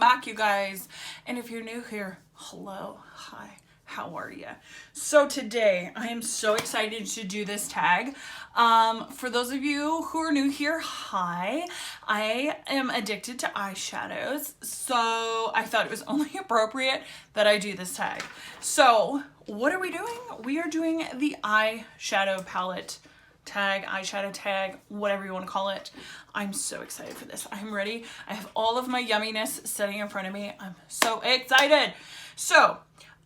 back, you guys. And if you're new here, hello, hi, how are you? So today I am so excited to do this tag. For those of you who are new here, hi. I am addicted to eyeshadows, so I thought it was only appropriate that I do this tag. So what are we doing? We are doing the eyeshadow palette tag, eyeshadow tag, whatever you want to call it. I'm so excited for this. I'm ready. I have all of my yumminess sitting in front of me. I'm so excited. So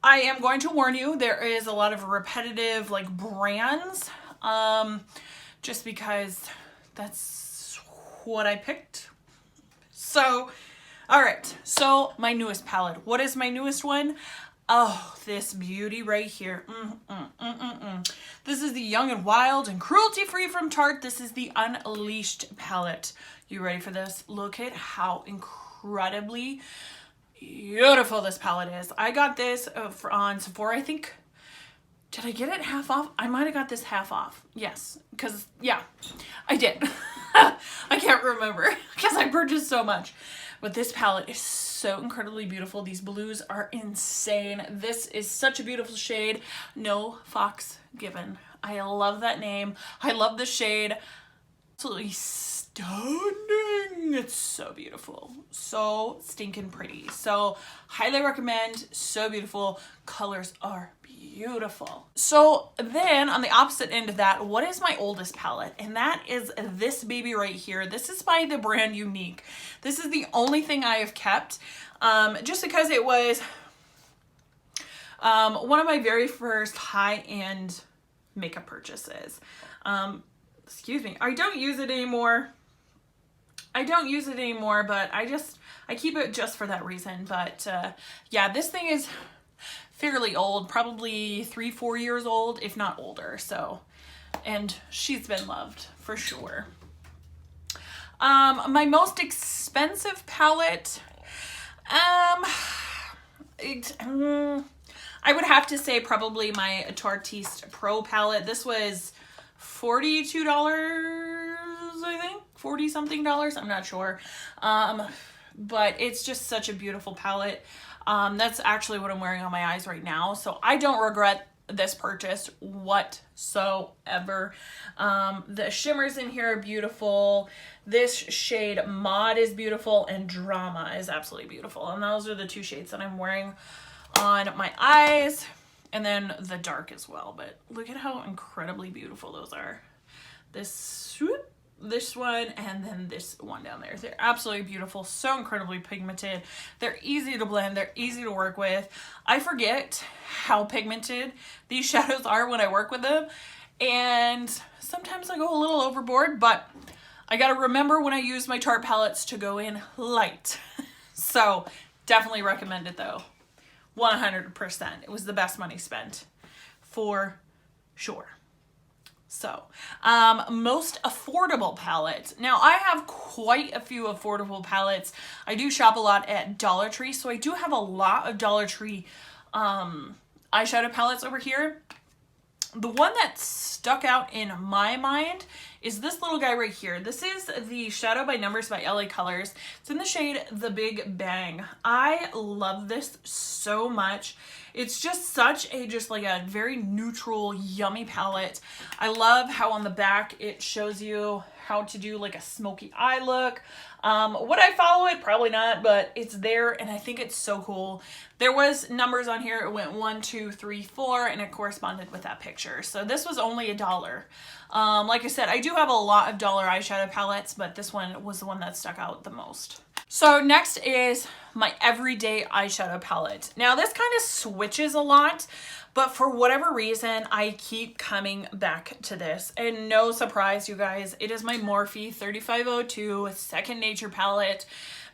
I am going to warn you, there is a lot of repetitive like brands, just because that's what I picked. So, all right. So my newest palette. What is my newest one? Oh, this beauty right here. This is the Young and Wild and Cruelty Free from Tarte. This is the Unleashed palette. You ready for this? Look at how incredibly beautiful this palette is. I got this on Sephora, I think. Did I get it half off? I might have got this half off. Yes, because, yeah, I did. I can't remember because I purchased so much. But this palette is so incredibly beautiful. These blues are insane. This is such a beautiful shade. No Fox Given. I love that name. I love the shade. Absolutely stunning. It's so beautiful. So stinking pretty. So highly recommend. So beautiful. Colors are beautiful. So then on the opposite end of that, what is my oldest palette? And that is this baby right here. This is by the brand Younique. This is the only thing I have kept, just because it was one of my very first high-end makeup purchases. Excuse me. I don't use it anymore. But I keep it just for that reason. But yeah, this thing is fairly old, probably 3-4 years old, if not older. So, and she's been loved for sure. My most expensive palette, I would have to say probably my Tartiest Pro palette. This was $42, I think, 40 something dollars. I'm not sure. But it's just such a beautiful palette. That's actually what I'm wearing on my eyes right now. So I don't regret this purchase whatsoever. The shimmers in here are beautiful. This shade Mod is beautiful, and Drama is absolutely beautiful. And those are the two shades that I'm wearing on my eyes, and then the dark as well. But look at how incredibly beautiful those are. This one, and then this one down there. They're absolutely beautiful, so incredibly pigmented. They're easy to blend, they're easy to work with. I forget how pigmented these shadows are when I work with them, and sometimes I go a little overboard, but I gotta remember when I use my Tarte palettes to go in light. So definitely recommend it though. 100%. It was the best money spent for sure. So, most affordable palette. Now, I have quite a few affordable palettes. I do shop a lot at Dollar Tree, so I do have a lot of Dollar Tree eyeshadow palettes over here. The one that stuck out in my mind is this little guy right here. This is the Shadow by Numbers by LA Colors. It's in the shade The Big Bang. I love this so much. It's just such a, like a very neutral, yummy palette. I love how on the back it shows you how to do like a smoky eye look. Would I follow it? Probably not, but it's there and I think it's so cool. There was numbers on here. It went 1, 2, 3, 4, and it corresponded with that picture. So this was only $1. Like I said, I do have a lot of dollar eyeshadow palettes, but this one was the one that stuck out the most. So next is my everyday eyeshadow palette. Now this kind of switches a lot, but for whatever reason, I keep coming back to this. And no surprise, you guys, it is my Morphe 3502 Second Nature palette.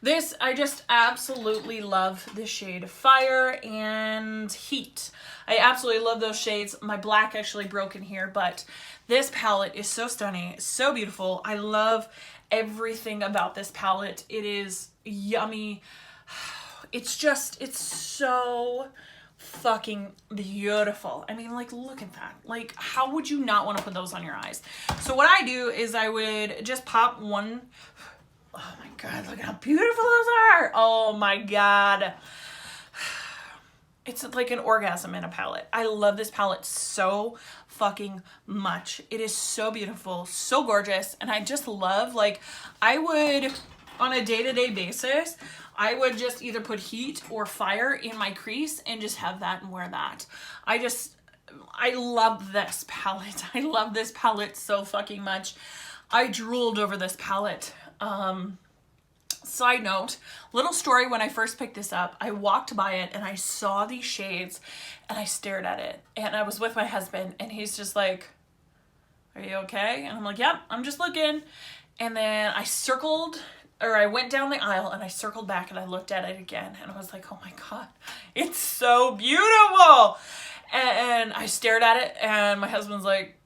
This, I just absolutely love the shade Fire and Heat. I absolutely love those shades. My black actually broke in here, but this palette is so stunning, so beautiful. I love everything about this palette. It is yummy. It's so fucking beautiful. I mean, like, look at that. Like, how would you not want to put those on your eyes? So what I do is I would just pop one Oh my God, look at how beautiful those are. Oh my God. It's like an orgasm in a palette. I love this palette so fucking much. It is so beautiful, so gorgeous. And I just love, like, I would, on a day-to-day basis, I would just either put heat or fire in my crease and just have that and wear that. I love this palette. I love this palette so fucking much. I drooled over this palette. Side note, little story, when I first picked this up, I walked by it and I saw these shades and I stared at it. And I was with my husband and he's just like, are you okay? And I'm like, yep, I'm just looking. And then I went down the aisle and I circled back and I looked at it again and I was like, oh my God, it's so beautiful. And I stared at it and my husband's like,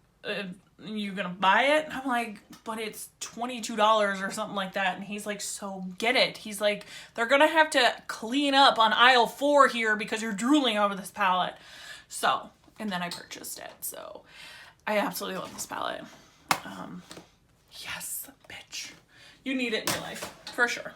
you gonna buy it? And I'm like, but it's $22 or something like that. And he's like, so get it. He's like, they're gonna have to clean up on aisle 4 here because you're drooling over this palette. So, and then I purchased it. So I absolutely love this palette. Yes, bitch. You need it in your life, for sure.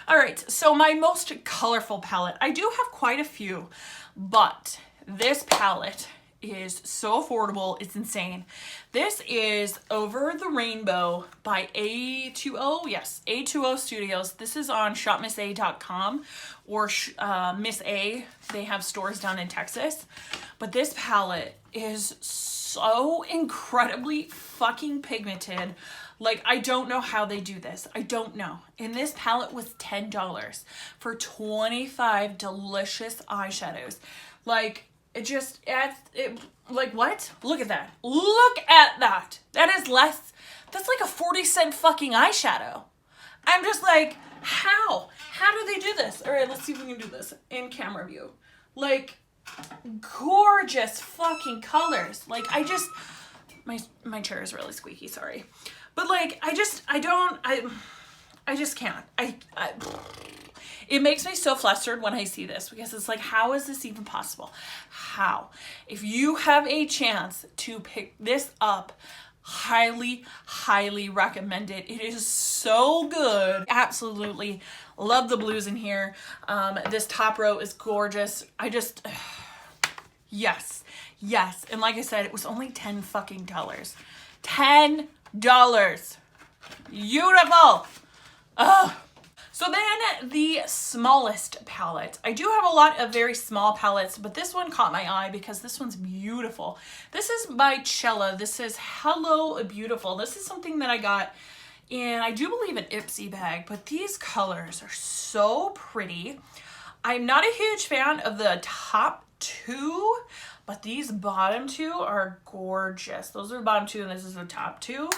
All right, so my most colorful palette. I do have quite a few, but this palette is so affordable, it's insane. This is Over the Rainbow by A20, yes, A20 Studios. This is on shopmissa.com or Miss A. They have stores down in Texas. But this palette is so incredibly fucking pigmented. Like, I don't know how they do this. I don't know. And this palette was $10 for 25 delicious eyeshadows. Like, it just adds, like, what? Look at that. Look at that. That is less, that's like a 40-cent fucking eyeshadow. I'm just like, how? How do they do this? All right, let's see if we can do this in camera view. Like, gorgeous fucking colors. Like, I just, my chair is really squeaky, sorry. But like, I just can't. It makes me so flustered when I see this because it's like, how is this even possible? How? If you have a chance to pick this up, highly, highly recommend it. It is so good. Absolutely love the blues in here. This top row is gorgeous. Yes, yes. And like I said, it was only $10 fucking dollars. $10. Beautiful. Ugh. So then the smallest palette. I do have a lot of very small palettes, but this one caught my eye because this one's beautiful. This is by Chella. This is Hello Beautiful. This is something that I got in, I do believe, an Ipsy bag, but these colors are so pretty. I'm not a huge fan of the top 2, but these bottom 2 are gorgeous. Those are the bottom 2 and this is the top 2.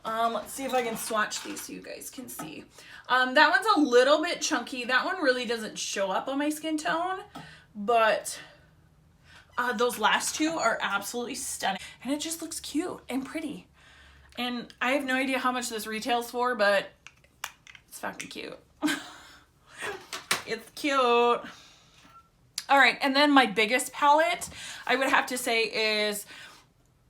Let's see if I can swatch these so you guys can see. That one's a little bit chunky. That one really doesn't show up on my skin tone, but those last 2 are absolutely stunning. And it just looks cute and pretty. And I have no idea how much this retails for, but it's fucking cute. It's cute. All right, and then my biggest palette, I would have to say is,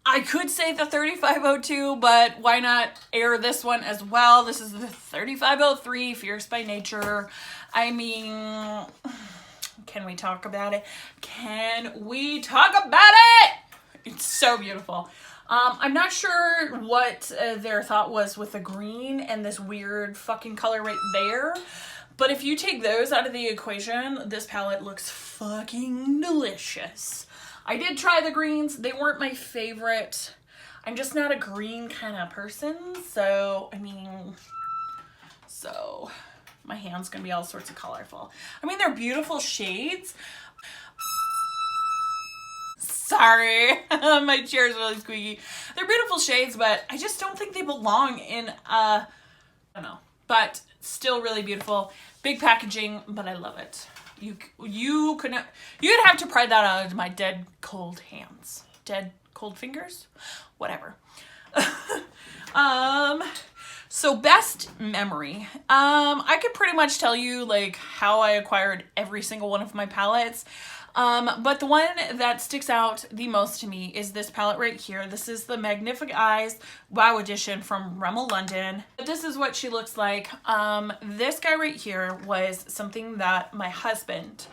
I could say the 3502, but why not air this one as well? This is the 3503 Fierce by Nature. I mean, can we talk about it? Can we talk about it? It's so beautiful. I'm not sure what their thought was with the green and this weird fucking color right there. But if you take those out of the equation, this palette looks fucking delicious. I did try the greens. They weren't my favorite. I'm just not a green kind of person. So, I mean, my hand's gonna be all sorts of colorful. I mean, they're beautiful shades. Sorry, my chair's really squeaky. They're beautiful shades, but I just don't think they belong in, I don't know, but still really beautiful. Big packaging, but I love it. You'd have to pry that out of my dead cold hands. Dead cold fingers? Whatever. So best memory. I could pretty much tell you like how I acquired every single one of my palettes. But the one that sticks out the most to me is this palette right here. This is the Magnifi'Eyes Wow Edition from Rommel London. This is what she looks like. This guy right here was something that my husband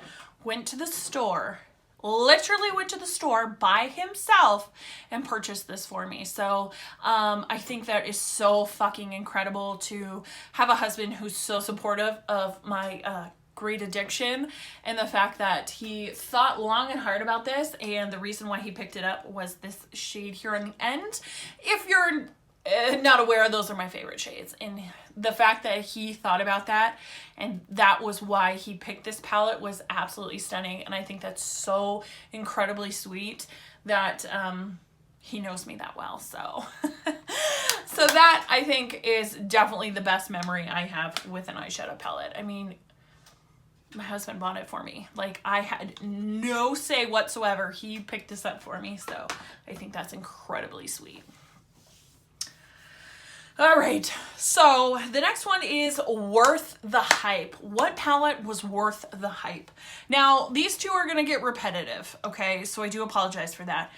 went to the store, literally went to the store by himself and purchased this for me. So I think that is so fucking incredible to have a husband who's so supportive of my great addiction, and the fact that he thought long and hard about this, and the reason why he picked it up was this shade here on the end. If you're not aware, those are my favorite shades, and the fact that he thought about that and that was why he picked this palette was absolutely stunning. And I think that's so incredibly sweet that he knows me that well. So so that I think is definitely the best memory I have with an eyeshadow palette. I mean, my husband bought it for me. Like, I had no say whatsoever. He picked this up for me, so I think that's incredibly sweet. All right, so the next one is worth the hype. What palette was worth the hype? Now, these two are gonna get repetitive, okay? So I do apologize for that.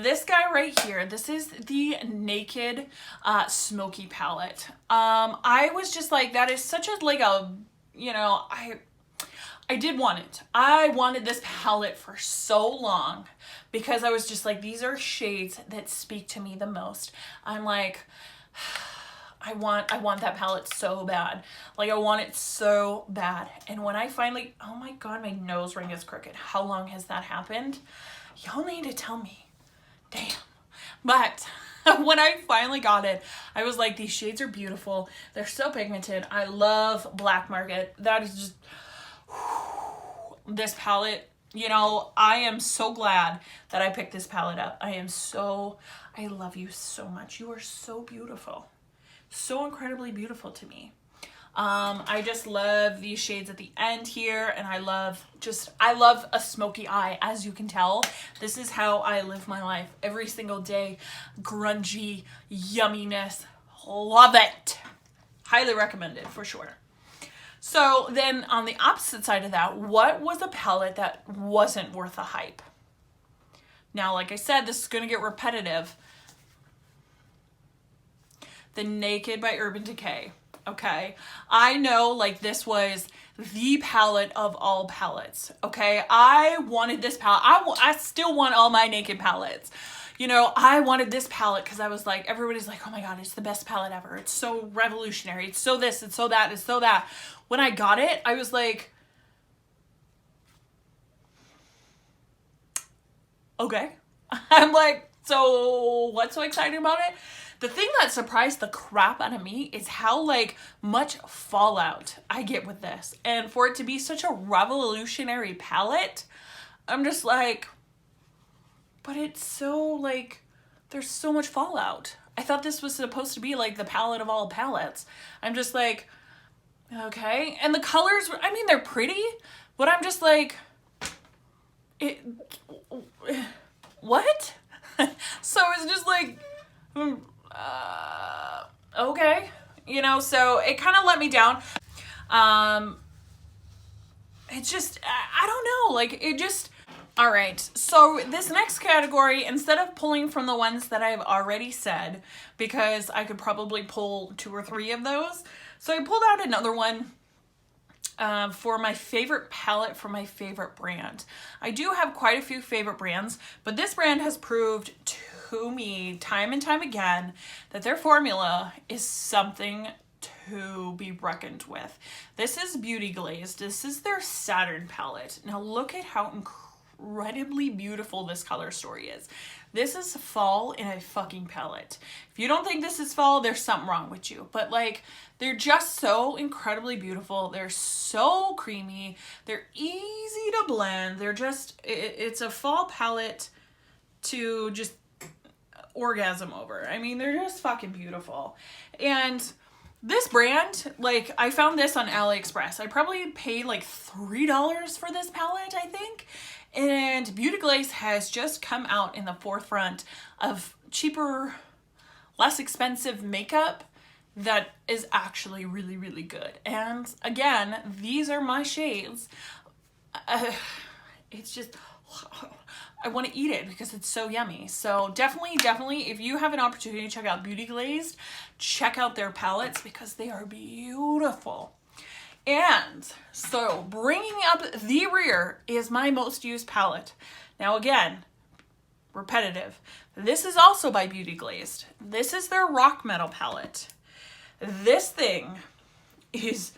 This guy right here, this is the Naked Smokey palette. I was just like, that is such a, like a, you know, I did want it. I wanted this palette for so long because I was just like, these are shades that speak to me the most. I'm like, I want that palette so bad. Like, I want it so bad. And when I finally, oh my God, my nose ring is crooked. How long has that happened? Y'all need to tell me. Damn. But when I finally got it, I was like, these shades are beautiful. They're so pigmented. I love Black Market. That is just, this palette, you know, I am so glad that I picked this palette up. I love you so much. You are so beautiful. So incredibly beautiful to me. I just love these shades at the end here, and I love a smoky eye, as you can tell. This is how I live my life every single day. Grungy yumminess. Love it. Highly recommended for sure. So then on the opposite side of that, what was a palette that wasn't worth the hype? Now, like I said, this is going to get repetitive. The Naked by Urban Decay. Okay, I know, like, this was the palette of all palettes. Okay, I wanted this palette. I still want all my Naked palettes. You know, I wanted this palette because I was like, everybody's like, oh my God, it's the best palette ever. It's so revolutionary. It's so this, it's so that, it's so that. When I got it, I was like, okay. I'm like, so what's so exciting about it? The thing that surprised the crap out of me is how, like, much fallout I get with this. And for it to be such a revolutionary palette, I'm just like, but it's so, like, there's so much fallout. I thought this was supposed to be, like, the palette of all palettes. I'm just like, okay. And the colors, I mean, they're pretty, but I'm just like, what? So it's just like, okay, you know, so it kind of let me down. It's just, I don't know, like, it just, all right. So this next category, instead of pulling from the ones that I've already said, because I could probably pull 2 or 3 of those, so I pulled out another one for my favorite palette for my favorite brand. I do have quite a few favorite brands, but this brand has proved to me time and time again that their formula is something to be reckoned with. This is Beauty Glazed. This is their Saturn palette. Now look at how incredibly beautiful this color story is. This is fall in a fucking palette. If you don't think this is fall, there's something wrong with you. But, like, they're just so incredibly beautiful. They're so creamy. They're easy to blend. They're just, it's a fall palette to just orgasm over. I mean, they're just fucking beautiful. And this brand, like, I found this on AliExpress. I probably paid like $3 for this palette, I think. And Beauty Glaze has just come out in the forefront of cheaper, less expensive makeup that is actually really, really good. And again, these are my shades. It's just, I want to eat it because it's so yummy. So definitely, if you have an opportunity to check out Beauty Glazed, check out their palettes because they are beautiful. And so bringing up the rear is my most used palette. Now again, repetitive. This is also by Beauty Glazed. This is their Rock Metal palette. This thing is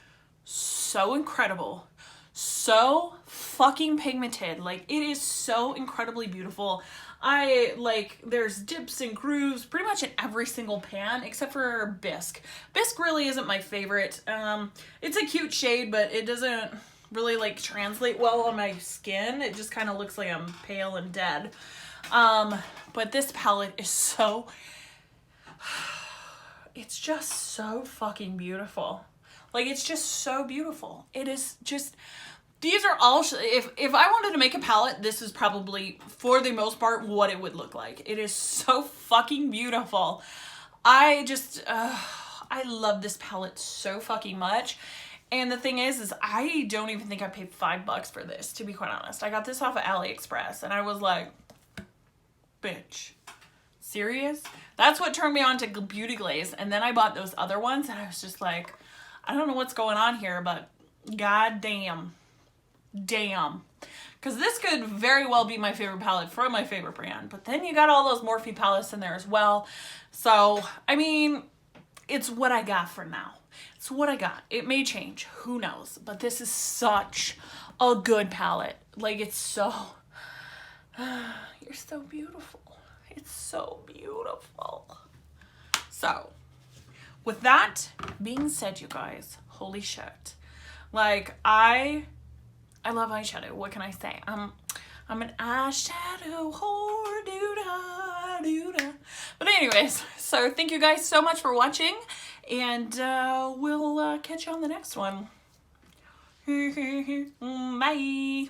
so incredible. So fucking pigmented. Like, it is so incredibly beautiful. There's dips and grooves pretty much in every single pan except for Bisque. Bisque really isn't my favorite. It's a cute shade, but it doesn't really like translate well on my skin. It just kind of looks like I'm pale and dead. But this palette is so, it's just so fucking beautiful. Like, it's just so beautiful. It is just, these are all, if I wanted to make a palette, this is probably, for the most part, what it would look like. It is so fucking beautiful. I love this palette so fucking much. And the thing is I don't even think I paid $5 for this, to be quite honest. I got this off of AliExpress, and I was like, bitch, serious? That's what turned me on to Beauty Glaze. And then I bought those other ones, and I was just like, I don't know what's going on here, but god damn. Because this could very well be my favorite palette from my favorite brand. But then you got all those Morphe palettes in there as well. So, I mean, it's what I got for now. It's what I got. It may change. Who knows? But this is such a good palette. Like, it's so... you're so beautiful. It's so beautiful. So, with that being said, you guys, holy shit. Like, I love eyeshadow. What can I say? I'm an eyeshadow whore, doo-da. But anyways, so thank you guys so much for watching, and we'll catch you on the next one. Bye.